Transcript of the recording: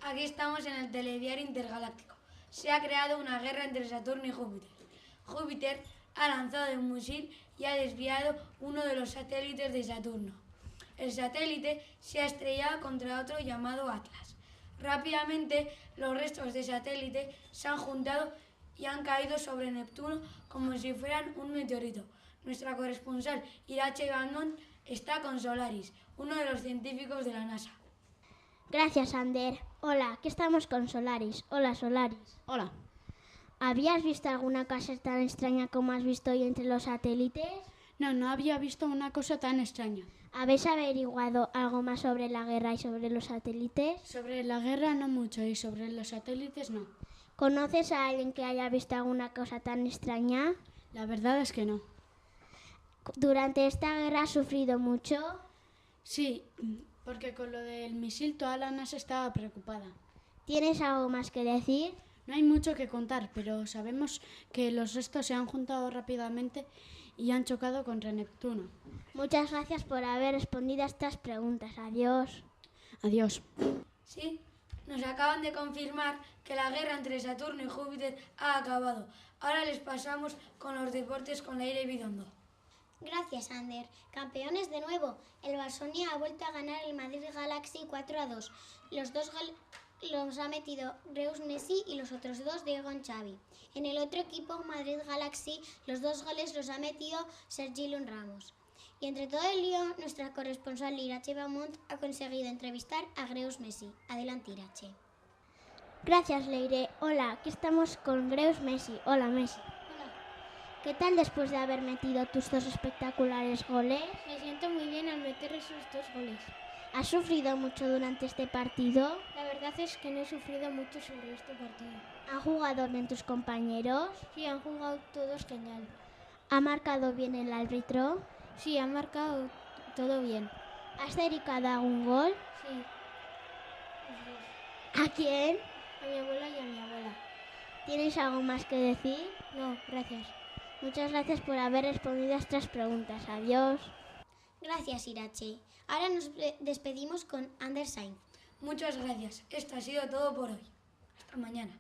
Aquí estamos en el telediario intergaláctico. Se ha creado una guerra entre Saturno y Júpiter. Júpiter ha lanzado un misil y ha desviado uno de los satélites de Saturno. El satélite se ha estrellado contra otro llamado Atlas. Rápidamente, los restos de satélite se han juntado y han caído sobre Neptuno como si fueran un meteorito. Nuestra corresponsal Irache Gandón está con Solaris, uno de los científicos de la NASA. Gracias, Ander. Hola, aquí estamos con Solaris. Hola, Solaris. Hola. ¿Habías visto alguna cosa tan extraña como has visto hoy entre los satélites? No había visto una cosa tan extraña. ¿Habéis averiguado algo más sobre la guerra y sobre los satélites? Sobre la guerra no mucho y sobre los satélites no. ¿Conoces a alguien que haya visto alguna cosa tan extraña? La verdad es que no. ¿Durante esta guerra has sufrido mucho? Sí, porque con lo del misil toda la NASA estaba preocupada. ¿Tienes algo más que decir? No hay mucho que contar, pero sabemos que los restos se han juntado rápidamente y han chocado contra Neptuno. Muchas gracias por haber respondido a estas preguntas. Adiós. Adiós. Sí, nos acaban de confirmar que la guerra entre Saturno y Júpiter ha acabado. Ahora les pasamos con los deportes con Leire Bidondo. Gracias, Ander. Campeones de nuevo. El Baskonia ha vuelto a ganar el Madrid Galaxy 4-2. Los dos goles los ha metido Reus Messi y los otros dos Diego Xavi. En el otro equipo, Madrid Galaxy, los dos goles los ha metido Sergi Lun Ramos. Y entre todo el lío, nuestra corresponsal Irache Beaumont ha conseguido entrevistar a Reus Messi. Adelante, Irache. Gracias, Leire. Hola, aquí estamos con Reus Messi. Hola, Messi. ¿Qué tal después de haber metido tus dos espectaculares goles? Me siento muy bien al meter esos dos goles. ¿Has sufrido mucho durante este partido? La verdad es que no he sufrido mucho sobre este partido. ¿Han jugado bien tus compañeros? Sí, han jugado todos genial. ¿Ha marcado bien el árbitro? Sí, han marcado todo bien. ¿Has dedicado algún gol? Sí. ¿A quién? A mi abuela y a mi abuela. ¿Tienes algo más que decir? No, gracias. Muchas gracias por haber respondido a estas preguntas. Adiós. Gracias, Irache. Ahora nos despedimos con Ander Sainz. Muchas gracias. Esto ha sido todo por hoy. Hasta mañana.